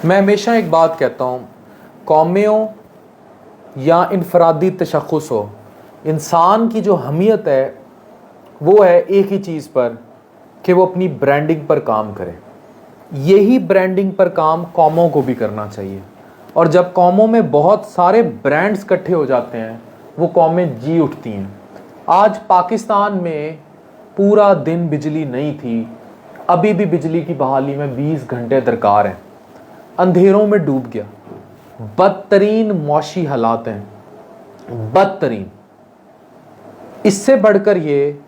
मैं हमेशा एक बात कहता हूँ, कौमें हो या इनफरादी तशख़्ख़ुस हो, इंसान की जो हमीयत है वो है एक ही चीज़ पर कि वो अपनी ब्रांडिंग पर काम करे। यही ब्रांडिंग पर काम कौमों को भी करना चाहिए। और जब कौमों में बहुत सारे ब्रांड्स इकट्ठे हो जाते हैं, वो कौमें जी उठती हैं। आज पाकिस्तान में पूरा दिन बिजली नहीं थी, अभी भी बिजली की बहाली में 20 घंटे दरकार हैं। अंधेरों में डूब गया। बदतरीन मौशी हालात हैं, बदतरीन। इससे बढ़कर ये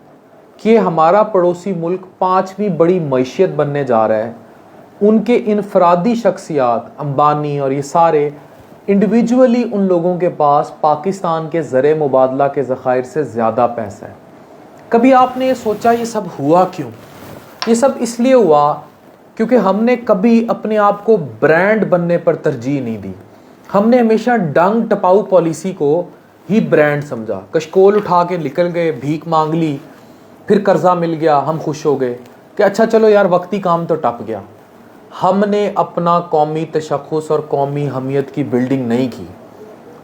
कि हमारा पड़ोसी मुल्क 5वीं बड़ी मईशियत बनने जा रहा है। उनके इनफरादी शख्सियात अंबानी और ये सारे इंडिविजुअली उन लोगों के पास पाकिस्तान के ज़र मुबादला के ज़खायर से ज़्यादा पैसा है। कभी आपने ये सोचा ये सब हुआ क्यों? ये सब इसलिए हुआ क्योंकि हमने कभी अपने आप को ब्रांड बनने पर तरजीह नहीं दी। हमने हमेशा डंग टपाऊ पॉलिसी को ही ब्रांड समझा। कशकोल उठा के निकल गए, भीख मांग ली, फिर कर्जा मिल गया, हम खुश हो गए कि अच्छा चलो यार वक्ती काम तो टप गया। हमने अपना कौमी तशख़्ख़ुस और कौमी हमीयत की बिल्डिंग नहीं की।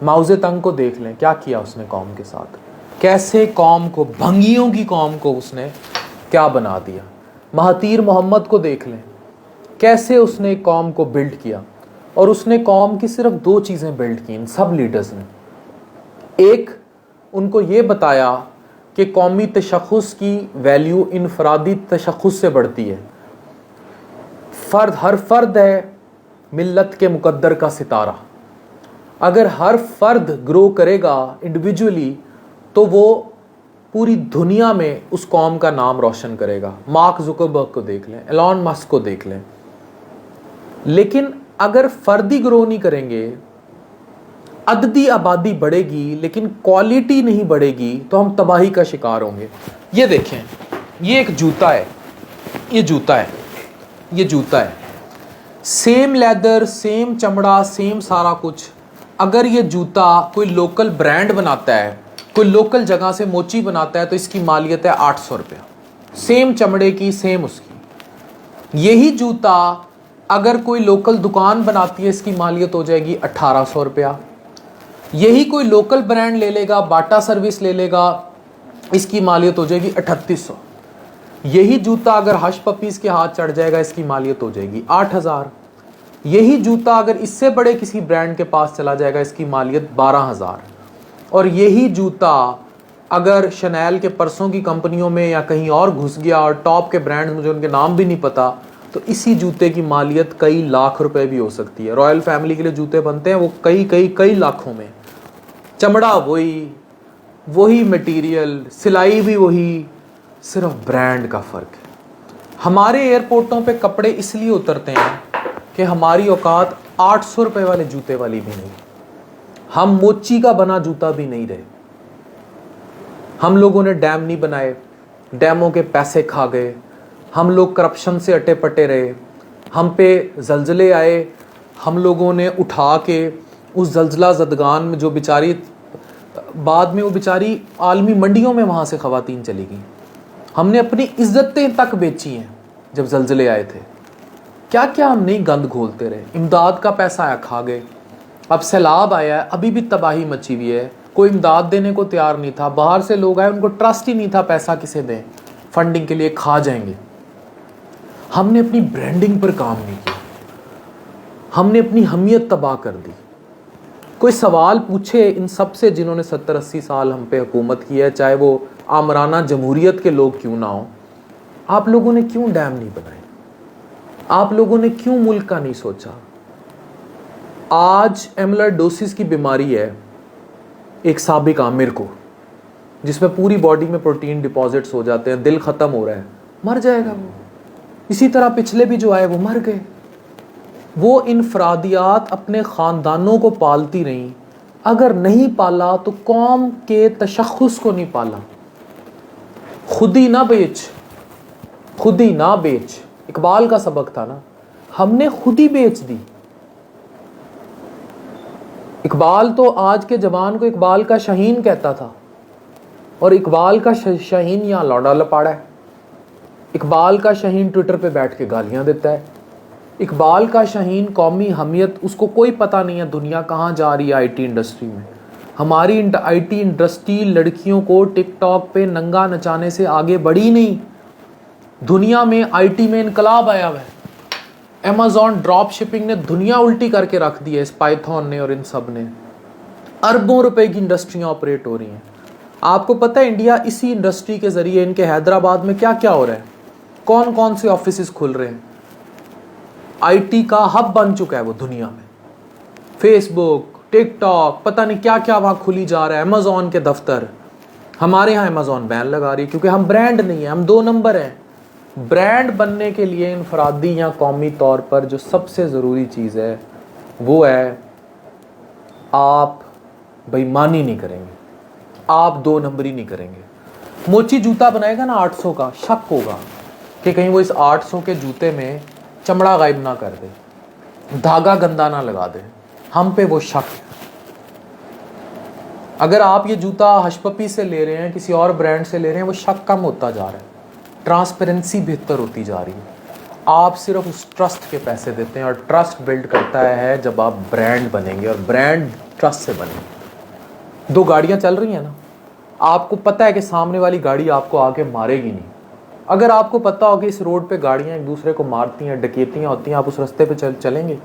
माओ ज़ेतुंग को देख लें, क्या किया उसने कौम के साथ, कैसे कौम को, भंगियों की कौम को उसने क्या बना दिया। महातीर मोहम्मद को देख लें, कैसे उसने कौम को बिल्ड किया। और उसने कौम की सिर्फ 2 चीज़ें बिल्ड की इन सब लीडर्स ने। एक, उनको ये बताया कि कौमी तशख़्ख़ुस की वैल्यू इनफरादी तशख़्ख़ुस से बढ़ती है। हर फर्द है मिल्लत के मुकद्दर का सितारा। अगर हर फर्द ग्रो करेगा इंडिविजुअली तो वो पूरी दुनिया में उस कौम का नाम रोशन करेगा। मार्क जुकरबर्ग को देख लें, एलॉन मस्क को देख लें। लेकिन अगर फर्दी ग्रो नहीं करेंगे, अददी आबादी बढ़ेगी लेकिन क्वालिटी नहीं बढ़ेगी, तो हम तबाही का शिकार होंगे। ये देखें, ये एक जूता है, ये जूता है, ये जूता है, सेम लेदर, सेम चमड़ा, सेम सारा कुछ। अगर ये जूता कोई लोकल ब्रांड बनाता है, कोई लोकल जगह से मोची बनाता है, तो इसकी मालियत है 800 रुपया, सेम चमड़े की, सेम उसकी। यही जूता अगर कोई लोकल दुकान बनाती है, इसकी मालियत हो जाएगी 1800 रुपया। यही कोई लोकल ब्रांड ले लेगा, बाटा सर्विस ले लेगा, इसकी मालियत हो जाएगी 3800। यही जूता अगर हश पपीज के हाथ चढ़ जाएगा, इसकी मालियत हो जाएगी 8000। यही जूता अगर इससे बड़े किसी ब्रांड के पास चला जाएगा, इसकी मालियत 12000। और यही जूता अगर शनैल के परसों की कंपनियों में या कहीं और घुस गया और टॉप के ब्रांड मुझे उनके नाम भी नहीं पता, तो इसी जूते की मालियत कई लाख रुपए भी हो सकती है। रॉयल फैमिली के लिए जूते बनते हैं, वो कई लाखों में। चमड़ा वही मटेरियल, सिलाई भी वही, सिर्फ ब्रांड का फ़र्क है। हमारे एयरपोर्टों पे कपड़े इसलिए उतरते हैं कि हमारी औकात 800 रुपये वाले जूते वाली भी नहीं। हम मोची का बना जूता भी नहीं रहे। हम लोगों ने डैम नहीं बनाए, डैमों के पैसे खा गए। हम लोग करप्शन से अटे पटे रहे। हम पे जलजले आए, हम लोगों ने उठा के उस जलजला ज़दगान में जो बेचारी, बाद में वो बेचारी आलमी मंडियों में वहाँ से ख़वातीन चली गई। हमने अपनी इज्जतें तक बेची हैं जब जलजले आए थे। क्या क्या हम नहीं गंद घोलते रहे। इमदाद का पैसा आया, खा गए। अब सैलाब आया है, अभी भी तबाही मची हुई है। कोई इमदाद देने को तैयार नहीं था। बाहर से लोग आए, उनको ट्रस्ट ही नहीं था पैसा किसे दें, फंडिंग के लिए, खा जाएंगे। हमने अपनी ब्रांडिंग पर काम नहीं किया, हमने अपनी हमीयत तबाह कर दी। कोई सवाल पूछे इन सब से जिन्होंने 70-80 साल हम पे हुकूमत की है, चाहे वो आमराना जमहूरियत के लोग क्यों ना हो, आप लोगों ने क्यों डैम नहीं बनाए? आप लोगों ने क्यों मुल्क का नहीं सोचा? आज एमिलोइडोसिस की बीमारी है एक साबिक आमिर को, जिसमें पूरी बॉडी में प्रोटीन डिपॉजिट्स हो जाते हैं, दिल ख़त्म हो रहा है, मर जाएगा वो। इसी तरह पिछले भी जो आए वो मर गए। वो इनफरादियात अपने ख़ानदानों को पालती रहीं। अगर नहीं पाला तो कौम के तशख़्ख़ुस को नहीं पाला। खुद ही ना बेच, खुद ही ना बेच, इकबाल का सबक था ना, हमने खुद ही बेच दी। इकबाल तो आज के जवान को इकबाल का शाहीन कहता था, और इकबाल का शाहीन यहाँ लौंडा लपाड़ा है। इकबाल का शाहीन ट्विटर पे बैठ के गालियां देता है। इकबाल का शाहीन कौमी हमियत, उसको कोई पता नहीं है दुनिया कहाँ जा रही है आईटी इंडस्ट्री में। हमारी आईटी इंडस्ट्री लड़कियों को टिकटॉक पे नंगा नचाने से आगे बढ़ी नहीं। दुनिया में आईटी में इनकलाब आया हुआ है। अमेज़ॉन ड्रॉप शिपिंग ने दुनिया उल्टी करके रख दी है, इस पाइथन ने और इन सब ने। अरबों रुपए की इंडस्ट्रियां ऑपरेट हो रही हैं। आपको पता है इंडिया इसी इंडस्ट्री के जरिए, इनके हैदराबाद में क्या क्या हो रहा है, कौन कौन से ऑफिस खुल रहे हैं। आईटी का हब बन चुका है वो दुनिया में। फेसबुक, टिकटॉक, पता नहीं क्या क्या वहां खुली जा रहा है, अमेज़ॉन के दफ्तर। हमारे यहाँ अमेज़ॉन बैन लगा रही है क्योंकि हम ब्रांड नहीं है, हम 2 नंबर हैं। ब्रांड बनने के लिए इनफरादी या कौमी तौर पर जो सबसे ज़रूरी चीज़ है वो है आप बेईमानी नहीं करेंगे, आप 2 नंबरी नहीं करेंगे। मोची जूता बनाएगा ना 800 का, शक होगा कि कहीं वो इस 800 के जूते में चमड़ा गायब ना कर दे, धागा गंदा ना लगा दे, हम पे वो शक है। अगर आप ये जूता हशपपी से ले रहे हैं, किसी और ब्रांड से ले रहे हैं, वो शक कम होता जा रहा है, ट्रांसपेरेंसी बेहतर होती जा रही है। आप सिर्फ उस ट्रस्ट के पैसे देते हैं और ट्रस्ट बिल्ड करता है जब आप ब्रांड बनेंगे और ब्रांड ट्रस्ट से बनेंगे। 2 गाड़ियां चल रही हैं ना, आपको पता है कि सामने वाली गाड़ी आपको आके मारेगी नहीं। अगर आपको पता हो कि इस रोड पे गाड़ियां एक दूसरे को मारती हैं, डकैतियां होती हैं, आप उस रास्ते पे चलेंगे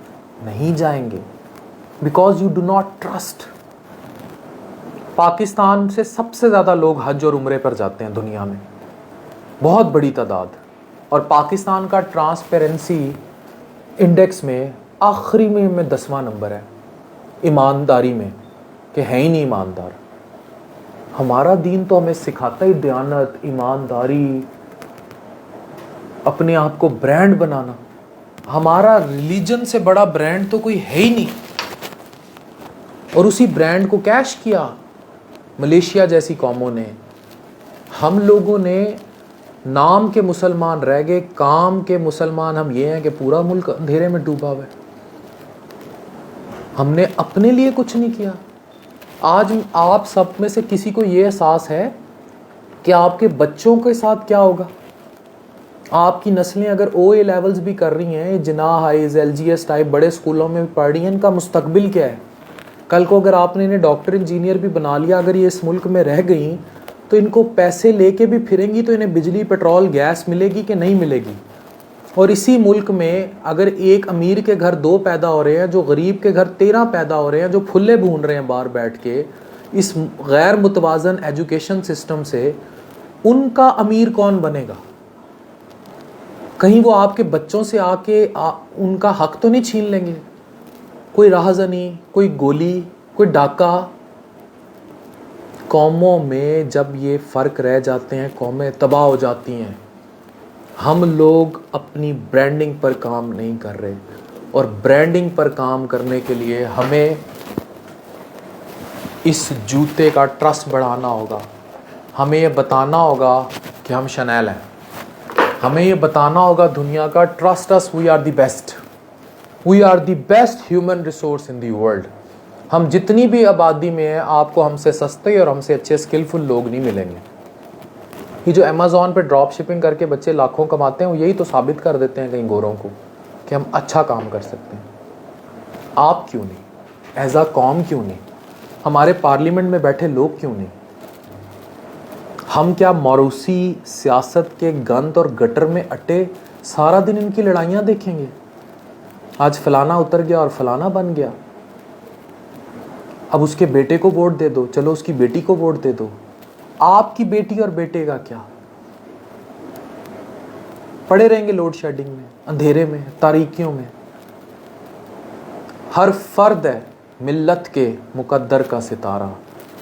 नहीं जाएंगे, because you do not trust. Pakistan से सबसे ज़्यादा लोग हज और उम्रे पर जाते हैं दुनिया में, बहुत बड़ी तादाद। और पाकिस्तान का ट्रांसपेरेंसी इंडेक्स में आखिरी में 10वां नंबर है ईमानदारी में, कि है ही नहीं ईमानदार। हमारा दीन तो हमें सिखाता ही दयानत, ईमानदारी, अपने आप को ब्रांड बनाना। हमारा रिलीजन से बड़ा ब्रांड तो कोई है ही नहीं। और उसी ब्रांड को कैश किया मलेशिया जैसी कौमों ने। हम लोगों ने नाम के मुसलमान रह गए, काम के मुसलमान हम ये हैं कि पूरा मुल्क अंधेरे में डूबा हुआ है। हमने अपने लिए कुछ नहीं किया। आज आप सब में से किसी को ये एहसास है कि आपके बच्चों के साथ क्या होगा? आपकी नस्लें अगर OA लेवल्स भी कर रही हैं, जिनाह हाइज, LGS टाइप बड़े स्कूलों में पढ़ रही हैं, इनका मुस्तकबिल क्या है? कल को अगर आपने इन्हें डॉक्टर इंजीनियर भी बना लिया, अगर ये इस मुल्क में रह गई तो इनको पैसे लेके भी फिरेंगी तो इन्हें बिजली, पेट्रोल, गैस मिलेगी कि नहीं मिलेगी? और इसी मुल्क में अगर एक अमीर के घर 2 पैदा हो रहे हैं, जो गरीब के घर 13 पैदा हो रहे हैं, जो फुल्ले भून रहे हैं बाहर बैठ के इस गैर मुतवाज़न एजुकेशन सिस्टम से, उनका अमीर कौन बनेगा? कहीं वो आपके बच्चों से आके उनका हक तो नहीं छीन लेंगे? कोई राहज़नी, कोई गोली, कोई डाका। कौमों में जब ये फ़र्क रह जाते हैं, कौमें तबाह हो जाती हैं। हम लोग अपनी ब्रांडिंग पर काम नहीं कर रहे, और ब्रांडिंग पर काम करने के लिए हमें इस जूते का ट्रस्ट बढ़ाना होगा। हमें ये बताना होगा कि हम शनैल हैं। हमें ये बताना होगा दुनिया का, trust us, we are the best, we are the best human resource in the world. हम जितनी भी आबादी में हैं, आपको हमसे सस्ते और हमसे अच्छे स्किलफुल लोग नहीं मिलेंगे। ये जो अमेज़ॉन पे ड्रॉप शिपिंग करके बच्चे लाखों कमाते हैं, वो यही तो साबित कर देते हैं कहीं गोरों को कि हम अच्छा काम कर सकते हैं। आप क्यों नहीं? एज अ कौम क्यों नहीं? हमारे पार्लियामेंट में बैठे लोग क्यों नहीं? हम क्या मौरूसी सियासत के गंद और गटर में अटे सारा दिन इनकी लड़ाइयाँ देखेंगे? आज फलाना उतर गया और फलाना बन गया, अब उसके बेटे को वोट दे दो, चलो उसकी बेटी को वोट दे दो। आपकी बेटी और बेटे का क्या? पड़े रहेंगे लोड शेडिंग में, अंधेरे में, तारीकियों में। हर फर्द है मिल्लत के मुकद्दर का सितारा।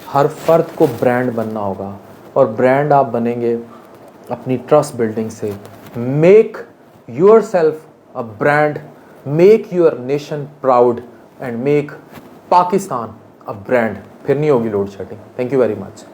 हर फर्द को ब्रांड बनना होगा, और ब्रांड आप बनेंगे अपनी ट्रस्ट बिल्डिंग से। Make your self a brand, make your nation proud, and make Pakistan a brand. फिर नहीं होगी load shedding. Thank you very much.